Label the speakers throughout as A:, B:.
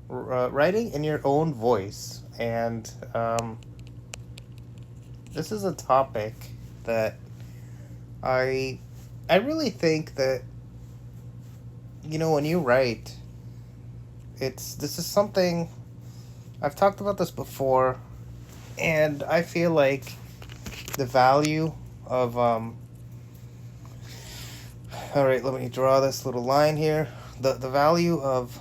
A: writing in your own voice. And this is a topic that I I really think that when you write, it's this is something I've talked about this before, and I feel like the value of all right, let me draw this little line here. The value of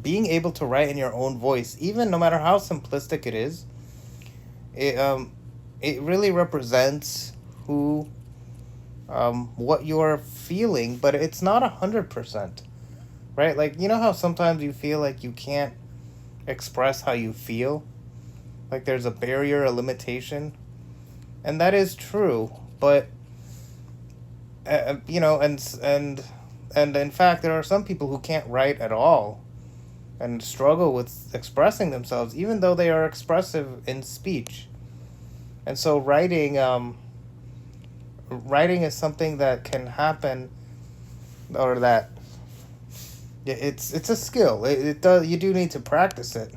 A: being able to write in your own voice, even no matter how simplistic it is, it it really represents who what you're feeling, but it's not 100%, right? Like, you know how sometimes you feel like you can't express how you feel, like there's a barrier, a limitation, and that is true. But and in fact, there are some people who can't write at all and struggle with expressing themselves, even though they are expressive in speech. And so writing is something that can happen, or that it's a skill. It does, you do need to practice it,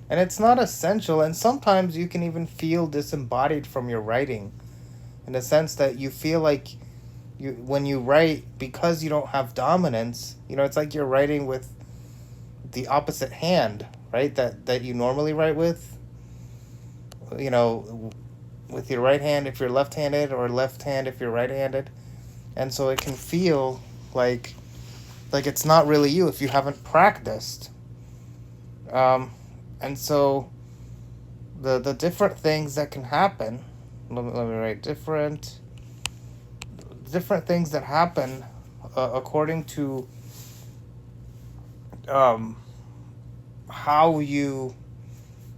A: and it's not essential. And sometimes you can even feel disembodied from your writing, in the sense that you feel like you when you write, because you don't have dominance. It's like you're writing with the opposite hand, right? That you normally write with. You know, with your right hand if you're left-handed, or left hand if you're right-handed, and so it can feel like it's not really you if you haven't practiced. Um, and so the different things that can happen. Let me write different things that happen according to um, how you,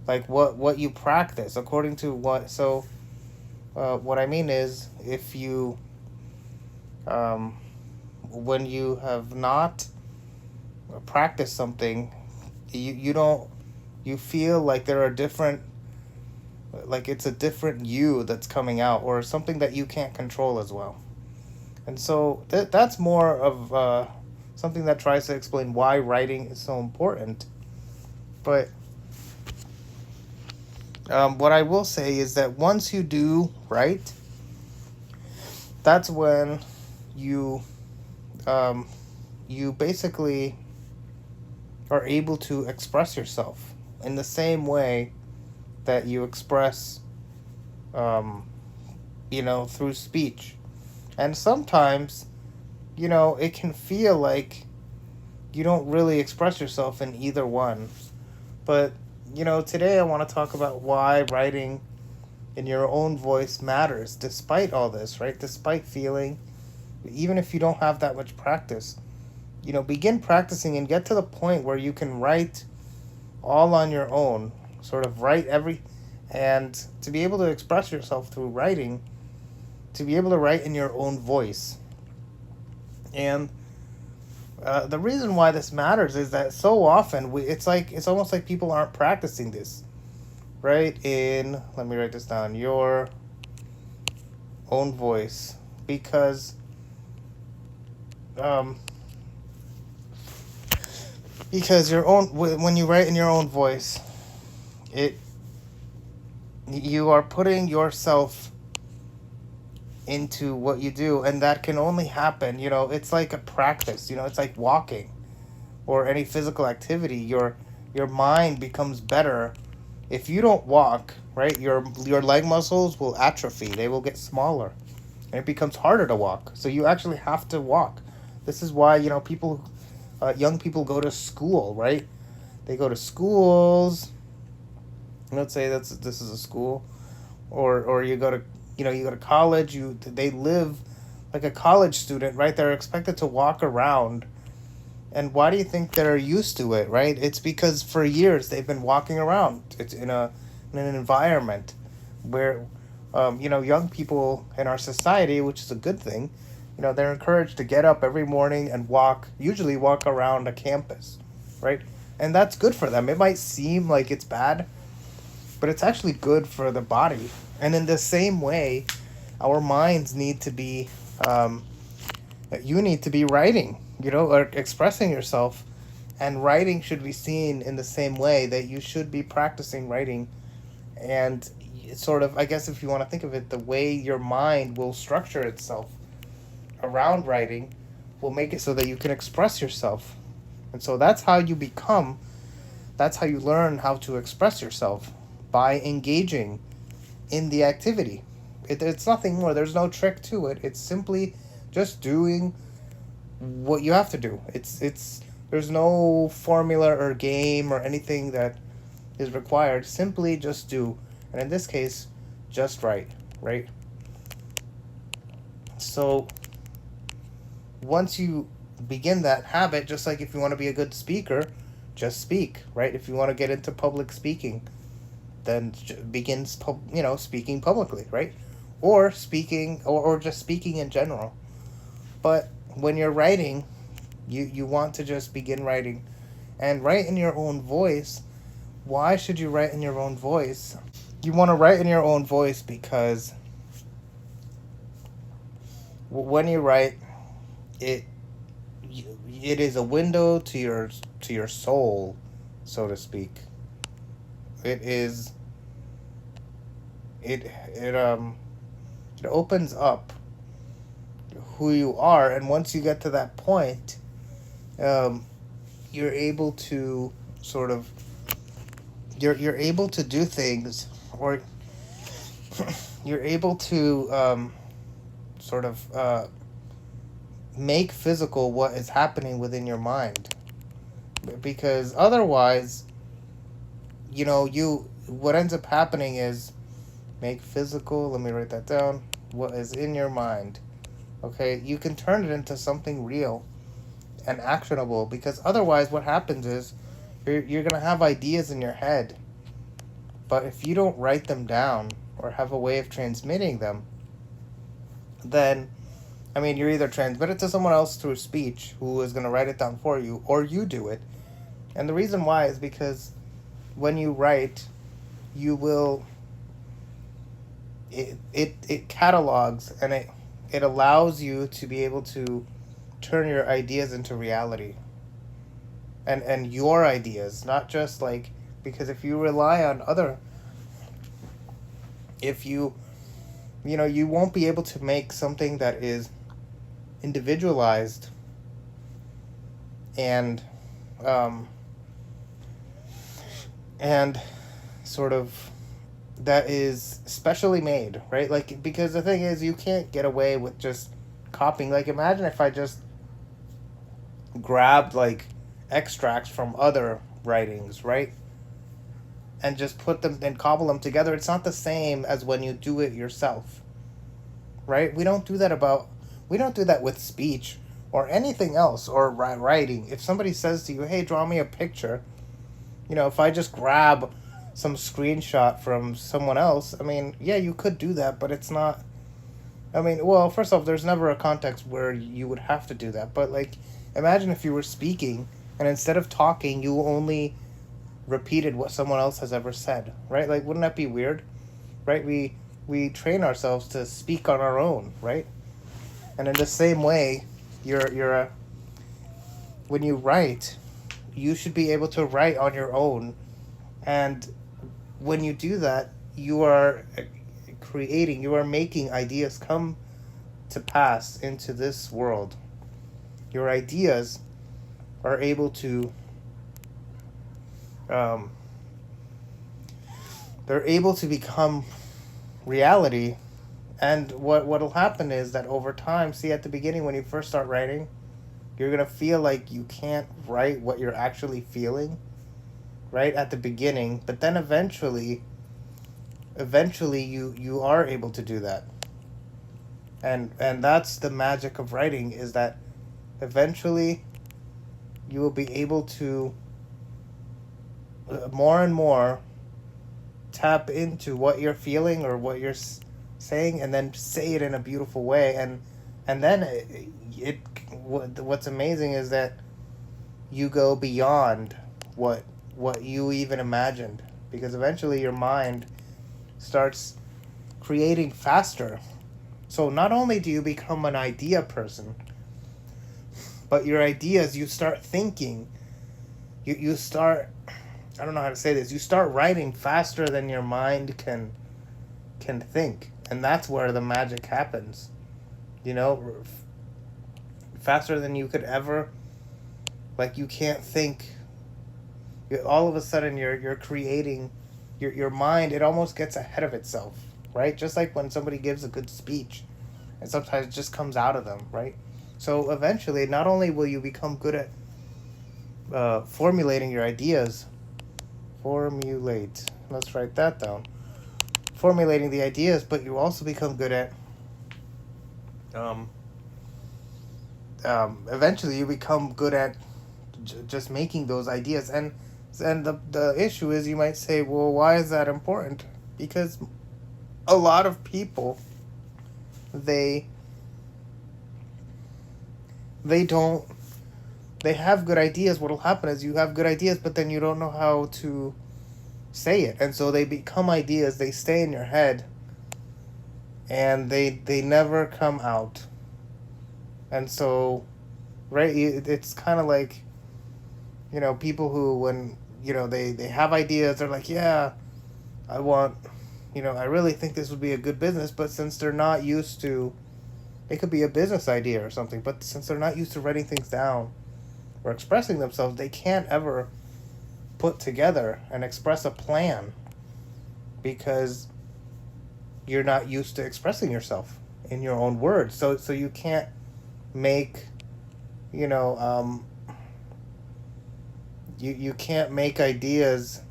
A: like, what you practice, according to what. So what I mean is, if you um, when you have not practiced something, you don't you feel like there are different, like it's a different you that's coming out, or something that you can't control as well. And so that's more of something that tries to explain why writing is so important. But what I will say is that once you do write, that's when you um, you basically are able to express yourself in the same way that you express, um, through speech. And sometimes, it can feel like you don't really express yourself in either one. But, today I want to talk about why writing in your own voice matters, despite all this, right? Despite feeling, even if you don't have that much practice, begin practicing and get to the point where you can write all on your own, sort of write every, and to be able to express yourself through writing, to be able to write in your own voice. And the reason why this matters is that so often it's almost like people aren't practicing this, right? In Let me write this down: your own voice, because um, your own, when you write in your own voice, it you are putting yourself into what you do, and that can only happen, it's like a practice. It's like walking or any physical activity. Your mind becomes better if you don't walk, right? Your leg muscles will atrophy, they will get smaller, and it becomes harder to walk. So you actually have to walk. This is why, people, young people, go to school, right? They go to schools. Let's say this is a school, or you go to, you go to college. They live like a college student, right? They're expected to walk around. And why do you think they're used to it, right? It's because for years they've been walking around. It's in an environment where young people in our society, which is a good thing, they're encouraged to get up every morning and walk, usually walk around a campus, right? And that's good for them. It might seem like it's bad, but it's actually good for the body. And in the same way, our minds need to be, you need to be writing, or expressing yourself And writing should be seen in the same way, that you should be practicing writing. And it's sort of, I guess if you want to think of it, the way your mind will structure itself around writing will make it so that you can express yourself. And so that's how you learn how to express yourself, by engaging in the activity. It's nothing more. There's no trick to it. It's simply just doing what you have to do. It's there's no formula or game or anything that is required. Simply just do. And in this case, just write, right? So once you begin that habit, just like if you want to be a good speaker, just speak, right? If you want to get into public speaking, then begin, speaking publicly, right? Or speaking, or just speaking in general. But when you're writing, you want to just begin writing and write in your own voice. Why should you write in your own voice? You want to write in your own voice because when you write, it it is a window to your soul, so to speak. It is it opens up who you are, and once you get to that point, um, you're able to sort of you're able to do things, or you're able to sort of make physical what is happening within your mind. Because otherwise, what ends up happening is, make physical, let me write that down, what is in your mind. Okay, you can turn it into something real and actionable, because otherwise what happens is you're going to have ideas in your head, but if you don't write them down or have a way of transmitting them, then you're either transmit it to someone else through speech who is going to write it down for you, or you do it. And the reason why is because when you write, you will it catalogs, and it allows you to be able to turn your ideas into reality. And your ideas, not just like, because if you rely on other, if you you won't be able to make something that is individualized and and sort of that is specially made, right? Like, because the thing is, you can't get away with just copying. Like, imagine if I just grabbed like extracts from other writings, right, and just put them and cobble them together. It's not the same as when you do it yourself, right? We don't do that with speech or anything else, or writing. If somebody says to you, hey, draw me a picture, if I just grab some screenshot from someone else, yeah, you could do that, but it's not, well, first off, there's never a context where you would have to do that. But like, imagine if you were speaking, and instead of talking, you only repeated what someone else has ever said, right? Like, wouldn't that be weird, right? We train ourselves to speak on our own, right? And in the same way, when you write, you should be able to write on your own. And when you do that, you are making ideas come to pass into this world. Your ideas are able to they're able to become reality. And what'll happen is that over time, see, at the beginning, when you first start writing, you're going to feel like you can't write what you're actually feeling right at the beginning, but then eventually you are able to do that. And that's the magic of writing, is that eventually you will be able to more and more tap into what you're feeling or what you're saying, and then say it in a beautiful way. And then what's amazing is that you go beyond what you even imagined, because eventually your mind starts creating faster. So not only do you become an idea person, but your ideas, you start thinking you start, I don't know how to say this, you start writing faster than your mind can think, and that's where the magic happens. You know, faster than you could ever, like, you can't think. All of a sudden you're creating, your mind, it almost gets ahead of itself, right? Just like when somebody gives a good speech, and sometimes it just comes out of them, right? So eventually, not only will you become good at formulating your ideas, formulate, let's write that down, formulating the ideas, but you also become good at, um, eventually you become good at just making those ideas. And the issue is, you might say, well, why is that important? Because a lot of people, they they don't, they have good ideas. What'll happen is, you have good ideas, but then you don't know how to say it, and so they become ideas, they stay in your head, and they never come out. And so, right, it's kind of like, people who, when, they have ideas, they're like, yeah, I want, I really think this would be a good business, but since they're not used to, it could be a business idea or something, but since they're not used to writing things down or expressing themselves, they can't ever put together and express a plan, because you're not used to expressing yourself in your own words. So you can't make, you know, you can't make ideas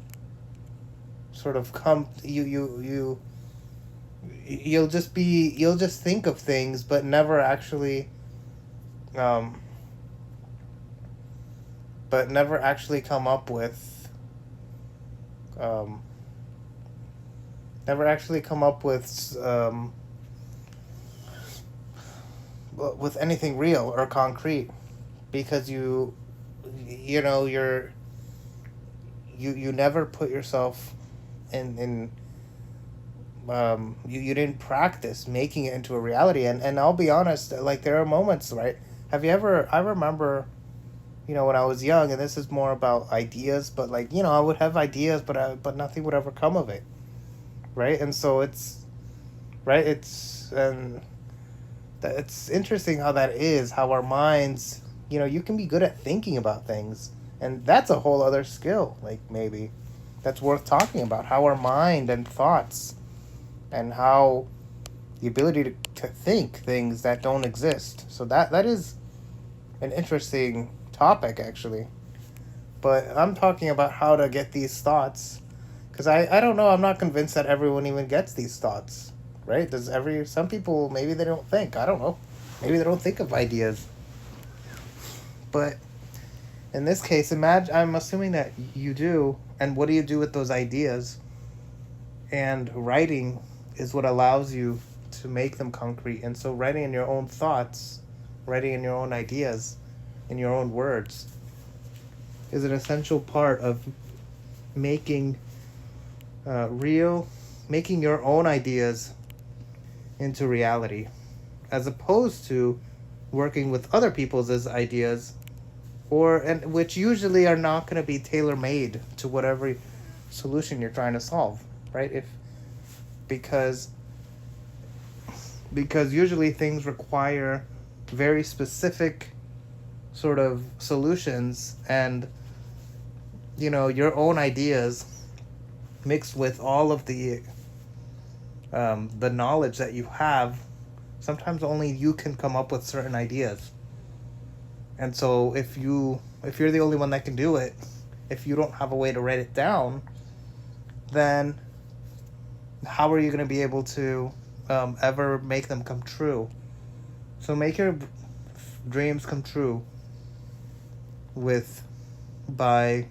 A: sort of come, you'll just think of things, but never actually, um come up with, um never actually come up with anything real or concrete, because you know you never put yourself in, you didn't practice making it into a reality. And I'll be honest, like, there are moments, right? Have you ever, I remember, when I was young, and this is more about ideas, but, like, I would have ideas, but nothing would ever come of it, right? And so it's, right, it's interesting how that is, how our minds, you can be good at thinking about things, and that's a whole other skill, like, maybe that's worth talking about, how our mind and thoughts, and how the ability to think things that don't exist. So that is an interesting topic, actually. But I'm talking about how to get these thoughts, because I don't know, I'm not convinced that everyone even gets these thoughts, right? Some people, maybe they don't think, I don't know, maybe they don't think of ideas. But in this case, imagine, I'm assuming that you do, and what do you do with those ideas? And writing is what allows you to make them concrete. And so writing in your own thoughts, writing in your own ideas, in your own words, is an essential part of making making your own ideas into reality, as opposed to working with other people's as ideas, and which usually are not going to be tailor-made to whatever solution you're trying to solve, right? Because usually things require very specific sort of solutions, and your own ideas mixed with all of the knowledge that you have, sometimes only you can come up with certain ideas. And so if you're the only one that can do it, if you don't have a way to write it down, then how are you going to be able to ever make them come true? So make your dreams come true by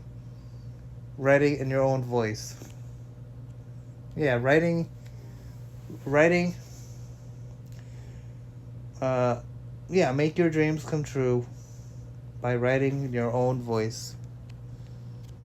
A: writing in your own voice. Yeah, writing, make your dreams come true by writing in your own voice.